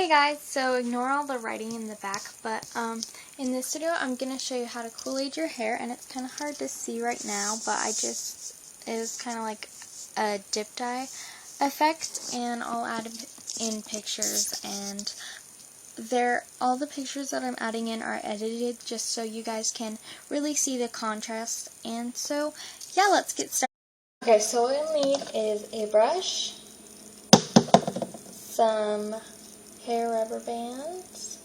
Hey guys, so ignore all the writing in the back, but in this video I'm going to show you how to Kool-Aid your hair, and it's kind of hard to see right now, but it was kind of like a dip dye effect, and I'll add in pictures, and all the pictures that I'm adding in are edited just so you guys can really see the contrast, and so yeah, let's get started. Okay, so what we'll need is a brush, some hair rubber bands,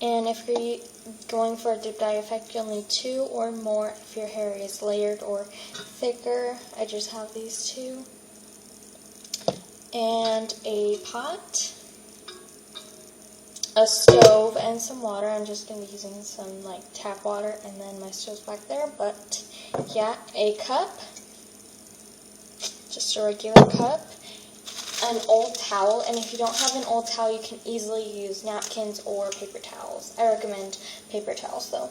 and if you're going for a dip dye effect, you'll need 2 or more if your hair is layered or thicker. I just have these 2. And a pot, a stove, and some water. I'm just going to be using some like tap water, and then my stove's back there, but yeah, a cup, just a regular cup, an old towel, and if you don't have an old towel, you can easily use napkins or paper towels. I recommend paper towels though.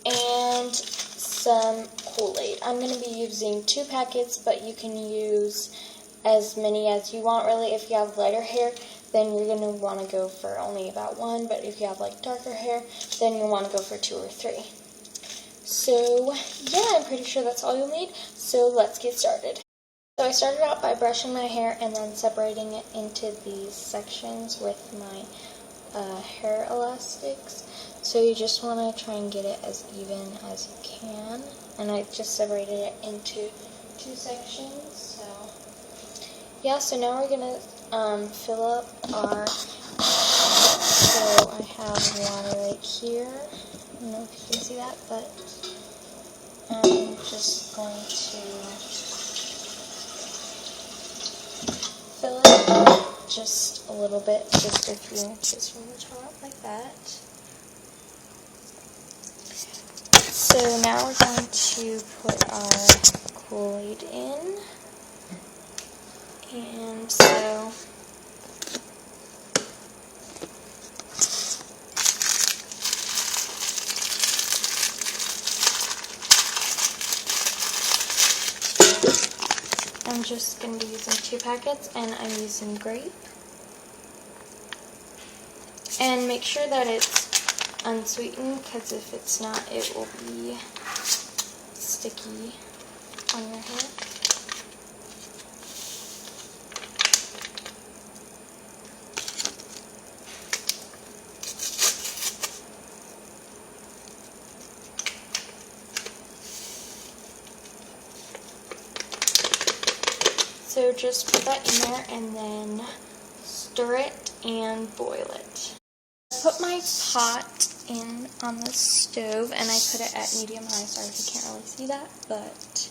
And some Kool-Aid. I'm going to be using 2 packets, but you can use as many as you want really. If you have lighter hair, then you're going to want to go for only about 1, but if you have like darker hair, then you'll want to go for 2 or 3. So yeah, I'm pretty sure that's all you'll need, so let's get started. So I started out by brushing my hair and then separating it into these sections with my hair elastics. So you just want to try and get it as even as you can. And I just separated it into 2 sections. So yeah, so now we're going to fill up our, so I have water right here. I don't know if you can see that, but I'm just going to fill it just a little bit, just a few inches from the top, like that. So now we're going to put our Kool-Aid in, and so I'm just going to be using 2 packets, and I'm using grape. And make sure that it's unsweetened, because if it's not, it will be sticky on your hair. So just put that in there and then stir it and boil it. I put my pot in on the stove, and I put it at medium high. Sorry if you can't really see that, but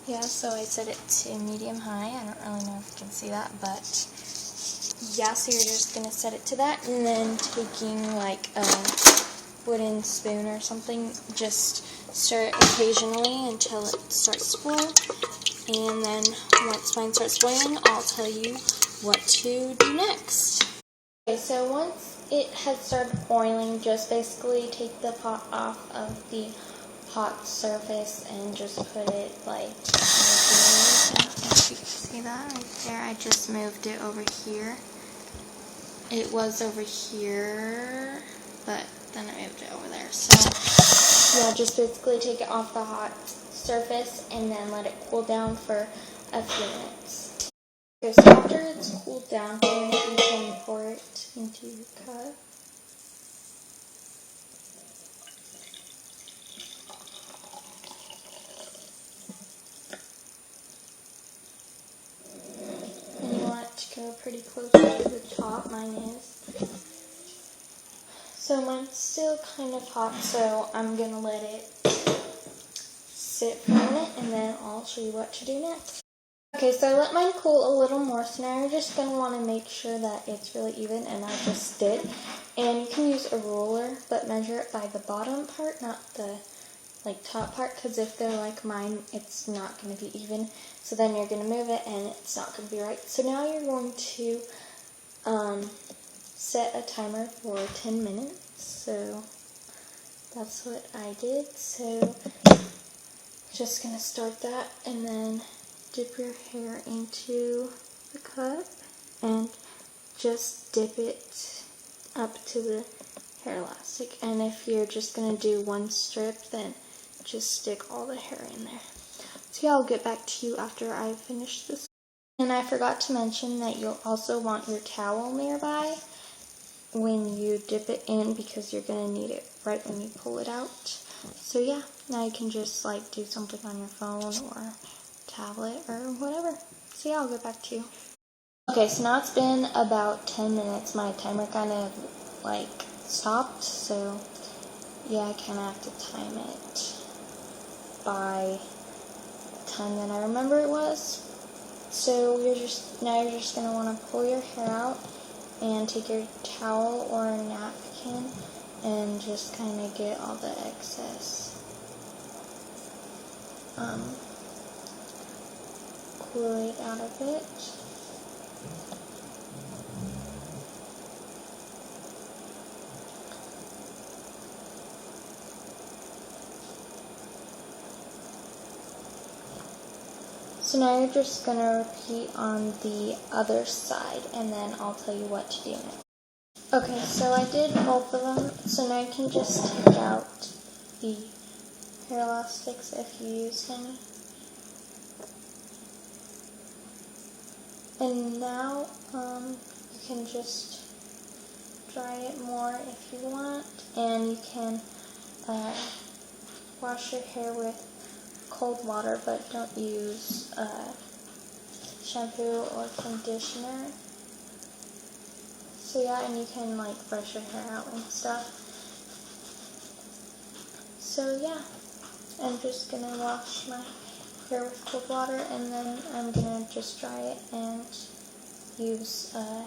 yeah, so I set it to medium high. I don't really know if you can see that, but yeah, so you're just going to set it to that, and then taking like a wooden spoon or something, just stir it occasionally until it starts to boil. And then once mine starts boiling, I'll tell you what to do next. Okay, so once it has started boiling, just basically take the pot off of the hot surface and just put it like over here. I don't know if you can see that right there. I just moved it over here. It was over here, but then I moved it over there. So yeah, just basically take it off the hot surface and then let it cool down for a few minutes. Okay, so after it's cooled down, then you can pour it into your cup. And you want it to go pretty close to the top. Mine is. So mine's still kind of hot, so I'm going to let it sit for a minute, and then I'll show you what to do next. Okay, so I let mine cool a little more, so now you're just going to want to make sure that it's really even, and I just did. And you can use a ruler, but measure it by the bottom part, not the top part, because if they're like mine, it's not going to be even. So then you're going to move it, and it's not going to be right. So now you're going to set a timer for 10 minutes. So that's what I did. So just going to start that, and then dip your hair into the cup and just dip it up to the hair elastic. And if you're just going to do one strip, then just stick all the hair in there. So yeah, I'll get back to you after I finish this. And I forgot to mention that you'll also want your towel nearby when you dip it in, because you're going to need it right when you pull it out. So yeah, now you can just like do something on your phone or tablet or whatever. So yeah, I'll get back to you. Okay, so now it's been about 10 minutes. My timer kind of like stopped, so yeah, I kind of have to time it by the time that I remember it was. So now you're just going to want to pull your hair out and take your towel or a napkin and just kind of get all the excess Kool-Aid out of it. So now you're just going to repeat on the other side, and then I'll tell you what to do next. Okay, so I did both of them, so now you can just take out the hair elastics if you use any. And now you can just dry it more if you want, and you can wash your hair with cold water, but don't use shampoo or conditioner. So yeah, and you can like brush your hair out and stuff. So yeah, I'm just gonna wash my hair with cold water, and then I'm gonna just dry it and use a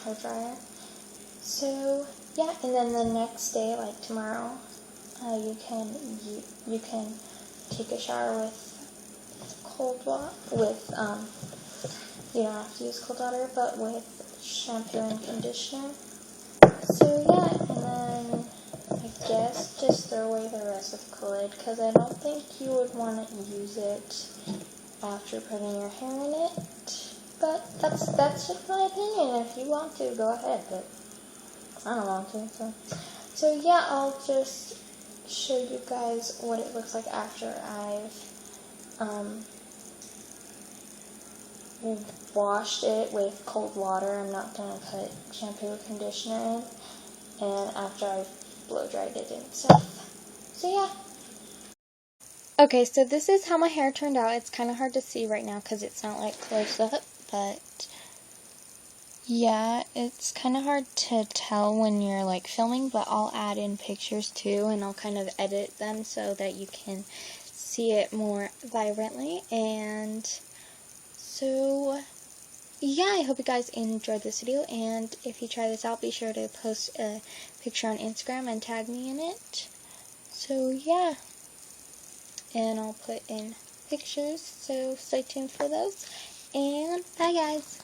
hair dryer. So yeah, and then the next day, like tomorrow, you can take a shower with cold water, you don't have to use cold water, but with shampoo and conditioner. So yeah, and then I guess just throw away the rest of Kool-Aid, because I don't think you would want to use it after putting your hair in it. But that's just my opinion. If you want to, go ahead, but I don't want to. So yeah, I'll just show you guys what it looks like after I've washed it with cold water. I'm not going to put shampoo or conditioner in, and after I've blow dried it and stuff. So yeah. Okay, so this is how my hair turned out. It's kind of hard to see right now because it's not like close up, but yeah, it's kind of hard to tell when you're like filming, but I'll add in pictures too, and I'll kind of edit them so that you can see it more vibrantly. And so yeah, I hope you guys enjoyed this video, and if you try this out, be sure to post a picture on Instagram and tag me in it. So yeah, and I'll put in pictures, so stay tuned for those, and bye guys.